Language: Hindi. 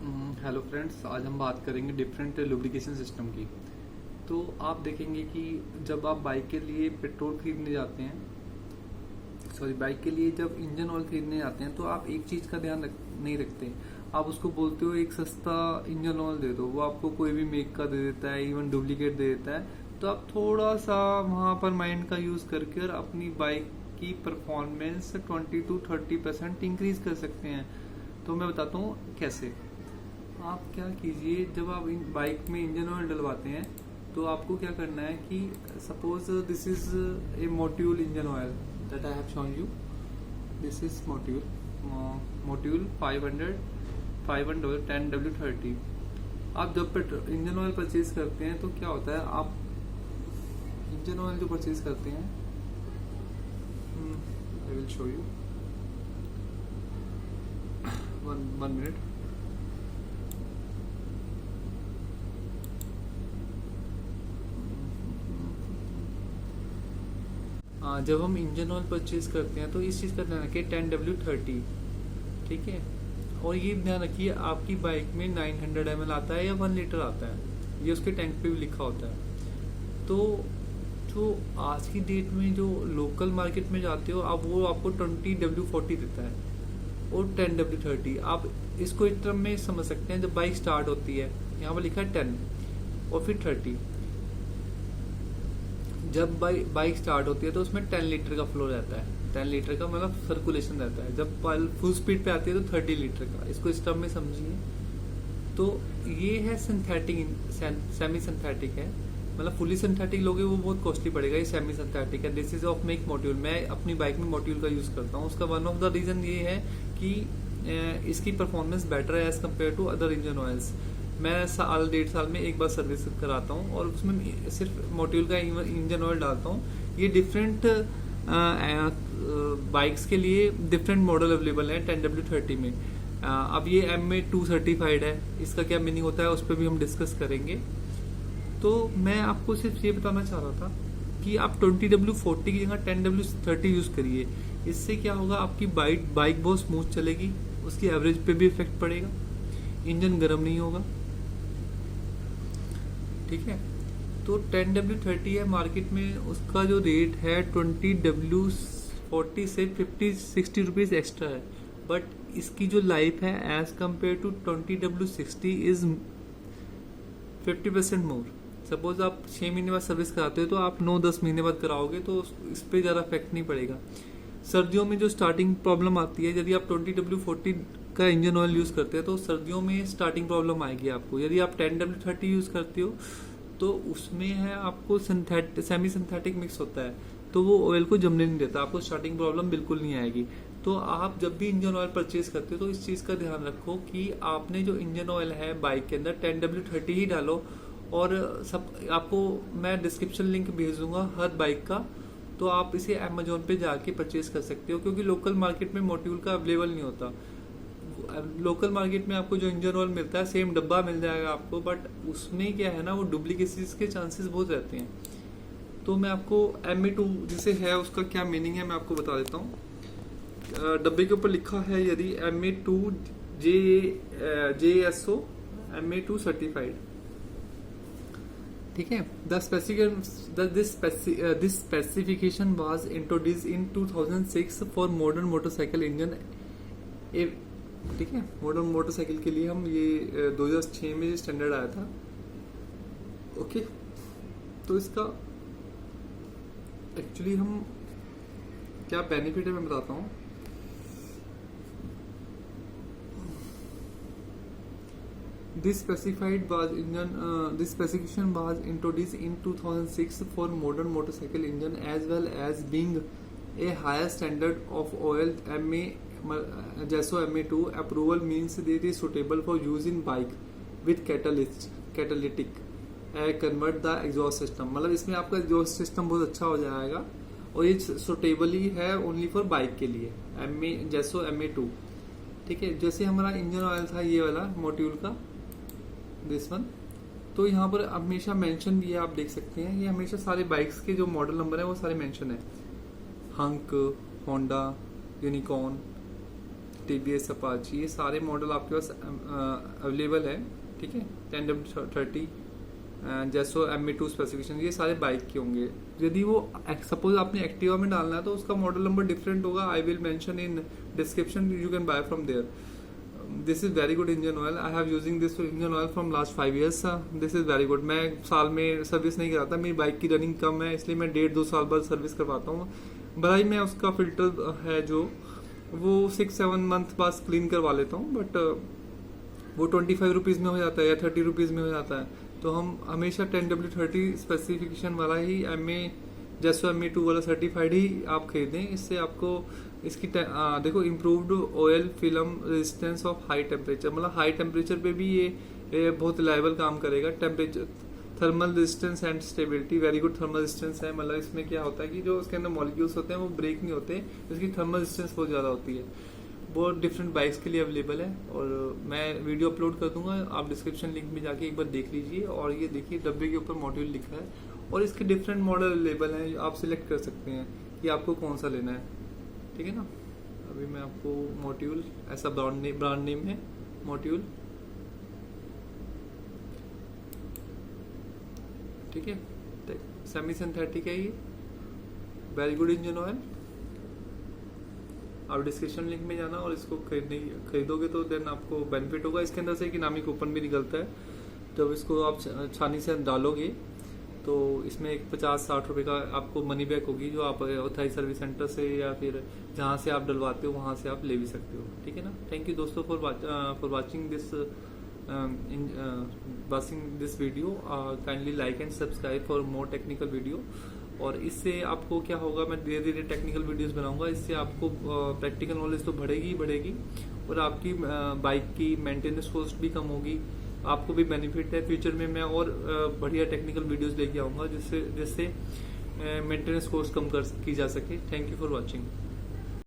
हेलो फ्रेंड्स, आज हम बात करेंगे डिफरेंट लुब्रिकेशन सिस्टम की। तो आप देखेंगे कि जब आप बाइक के लिए पेट्रोल खरीदने जाते हैं, बाइक के लिए जब इंजन ऑयल खरीदने जाते हैं तो आप एक चीज़ का ध्यान नहीं रखते। आप उसको बोलते हो एक सस्ता इंजन ऑयल दे दो, वो आपको कोई भी मेक का दे देता है, इवन डुप्लीकेट दे देता है। तो आप थोड़ा सा वहाँ पर माइंड का यूज़ करके और अपनी बाइक की परफॉर्मेंस 20 to 30% इंक्रीज कर सकते हैं। तो मैं बताता हूँ कैसे। आप क्या कीजिए, जब आप बाइक में इंजन ऑयल डलवाते हैं तो आपको क्या करना है कि suppose this is a Motul engine oil that I have shown you. This is Motul 500 10W30। आप जब इंजन ऑयल परचेज करते हैं तो क्या होता है, आप इंजन ऑयल जो परचेज करते हैं, I will show you, one minute. जब हम इंजन ऑयल परचेज करते हैं तो इस चीज़ का ध्यान रखिए 10W30, ठीक है। और ये ध्यान रखिए आपकी बाइक में 900 ml आता है या 1 लीटर आता है, ये उसके टैंक पे भी लिखा होता है। तो जो आज की डेट में जो लोकल मार्केट में जाते हो आप, वो आपको 20W40 देता है और 10W30। आप इसको एक टर्म में समझ सकते हैं, जब बाइक स्टार्ट होती है यहाँ पर लिखा है 10 और फिर 30। जब बाइक स्टार्ट होती है तो उसमें 10 लीटर का फ्लो रहता है, 10 लीटर का मतलब सर्कुलेशन रहता है। जब फुल स्पीड पे आती है तो 30 लीटर का। इसको इस टर्म में समझिए। तो ये है सिंथेटिक, सेमी सिंथेटिक है, मतलब फुली सिंथेटिक लोगे वो बहुत कॉस्टली पड़ेगा। ये सेमी सिंथेटिक है। This is of make Motul. मैं अपनी बाइक में मोट्यूल का यूज करता हूँ। उसका वन ऑफ द रीजन ये है कि इसकी परफॉर्मेंस बेटर है as compare to other engine oils. मैं साल 1.5 साल में एक बार सर्विस कराता हूँ और उसमें सिर्फ मोट्यूल का इंजन ऑयल डालता हूँ। ये डिफरेंट बाइक्स के लिए डिफरेंट मॉडल अवेलेबल है 10W30 में। अब ये MA2 सर्टिफाइड है, इसका क्या मीनिंग होता है उस पर भी हम डिस्कस करेंगे। तो मैं आपको सिर्फ ये बताना चाह रहा था कि आप 20W40 की जगह 10W30 यूज करिए। इससे क्या होगा, आपकी बाइक बहुत स्मूथ चलेगी, उसकी एवरेज पे भी इफेक्ट पड़ेगा, इंजन गर्म नहीं होगा, ठीक है। तो 10W30 है मार्केट में, उसका जो रेट है 20W40 से 50-60 रुपीज एक्स्ट्रा है। बट इसकी जो लाइफ है as compare to 20W60 is 50% more. Suppose आप 6 महीने बाद सर्विस कराते हो तो आप 9-10 महीने बाद कराओगे तो इस पर ज़्यादा इफेक्ट नहीं पड़ेगा। सर्दियों में जो स्टार्टिंग प्रॉब्लम आती है, यदि आप 20W40 का इंजन ऑयल यूज करते हैं तो सर्दियों में स्टार्टिंग प्रॉब्लम आएगी आपको। यदि आप 10W30 यूज करते हो तो उसमें है आपको सेमी सिंथेटिक मिक्स होता है, तो वो ऑयल को जमने नहीं देता, आपको स्टार्टिंग प्रॉब्लम बिल्कुल नहीं आएगी। तो आप जब भी इंजन ऑयल परचेज करते हो तो इस चीज़ का ध्यान रखो कि आपने जो इंजन ऑयल है बाइक के अंदर 10W30 ही डालो। और सब आपको मैं डिस्क्रिप्शन लिंक भेज दूंगा हर बाइक का, तो आप इसे अमेजोन पे जाके परचेज कर सकते हो, क्योंकि लोकल मार्केट में मोट्यूल का अवेलेबल नहीं होता। लोकल मार्केट में आपको जो इंजन ऑयल मिलता है सेम डब्बा मिल जाएगा आपको, बट उसमें क्या है ना, वो डुप्लीकेसीज के चांसेस बहुत रहते हैं। तो मैं आपको MA2 जिसे है उसका क्या मीनिंग है मैं आपको बता देता हूँ। डब्बे के ऊपर लिखा है यदि MA2 JSO MA2 सर्टिफाइड, ठीक है। This specification was introduced in 2006 for modern motorcycle engine, ठीक है। मॉडर्न मोटरसाइकिल के लिए हम ये 2006 में स्टैंडर्ड आया था, ओके। तो इसका एक्चुअली हम क्या बेनिफिट है मैं बताता हूँ। This specification was introduced in 2006 for modern motorcycle engine as well as being a higher standard of oil. JSO MA2 approval means that it is suitable for use in bike with catalytic convert the exhaust system। मतलब इसमें आपका एग्जॉस्ट सिस्टम बहुत अच्छा हो जाएगा और ये सुटेबल ही है ओनली फॉर बाइक के लिए, JSO MA2, ठीक है। जैसे हमारा इंजन ऑयल था ये वाला मोट्यूल का, दिस वन, तो यहाँ पर हमेशा मेंशन भी है, आप देख सकते हैं। ये हमेशा सारे बाइक्स के जो मॉडल नंबर है वो सारे मेंशन है, hunk, Honda, unicorn, TBS Apache, ये सारे मॉडल आपके पास अवेलेबल है, ठीक है। 10W30 जैसो ME2 स्पेसिफिकेशन, ये सारे बाइक के होंगे। यदि वो सपोज आपने एक्टिवा में डालना है तो उसका मॉडल नंबर डिफरेंट होगा, I will mention in description, you can buy from there. This is very good engine oil, I have using this engine oil from last 5 years। This is very good. मैं साल में सर्विस नहीं कराता, मेरी बाइक की रनिंग कम है, इसलिए मैं 1.5-2 साल बाद सर्विस करवाता हूँ। भलाई में उसका फिल्टर है जो वो 6-7 मंथ बाद क्लीन करवा लेता हूँ, बट वो 25 रुपीज़ में हो जाता है या 30 रुपीज़ में हो जाता है। तो हम हमेशा 10W30 स्पेसिफिकेशन वाला ही जैसो ME2 वाला सर्टिफाइड ही आप खरीदें। इससे आपको इसकी देखो improved oil film resistance of high temperature, मतलब हाई टेम्परेचर पे भी ये बहुत रिलायबल काम करेगा। Temperature thermal resistance and stability, very good thermal resistance है। मतलब इसमें क्या होता है कि जो उसके अंदर मॉलिक्यूल्स होते हैं वो ब्रेक नहीं होते, इसकी थर्मल रेजिस्टेंस बहुत ज़्यादा होती है। बहुत डिफरेंट बाइक्स के लिए अवेलेबल है और मैं वीडियो अपलोड कर दूंगा, आप डिस्क्रिप्शन लिंक में जाके एक बार देख लीजिए। और ये देखिए डब्बे के ऊपर मॉड्यूल लिखा है और इसके डिफरेंट मॉडल अवेलेबल हैं, आप सिलेक्ट कर सकते हैं कि आपको कौन सा लेना है, ठीक है ना। अभी मैं आपको मॉड्यूल, ऐसा ब्रांड नेम है मॉड्यूल, ठीक है। सेमी सिंथेटिक है ये, वेरी गुड इंजन ऑयल। आप डिस्क्रिप्शन लिंक में जाना और इसको खरीदोगे तो देन आपको बेनिफिट होगा। इसके अंदर से एक इनामी कूपन भी निकलता है, जब इसको आप छानी से डालोगे तो इसमें एक 50-60 रुपए का आपको मनी बैक होगी, जो आप ऑथराइज सर्विस सेंटर से या फिर जहाँ से आप डलवाते हो वहाँ से आप ले भी सकते हो, ठीक है ना। थैंक यू दोस्तों for watching this video. Kindly like and subscribe for more technical video. और इससे आपको क्या होगा, मैं धीरे धीरे टेक्निकल वीडियोस बनाऊंगा, इससे आपको प्रैक्टिकल नॉलेज तो बढ़ेगी ही बढ़ेगी और आपकी बाइक की मेंटेनेंस कॉस्ट भी कम होगी, आपको भी बेनिफिट है। फ्यूचर में मैं और बढ़िया टेक्निकल वीडियोस लेके आऊंगा जिससे मेंटेनेंस कॉस्ट कम की जा सके। Thank you for watching.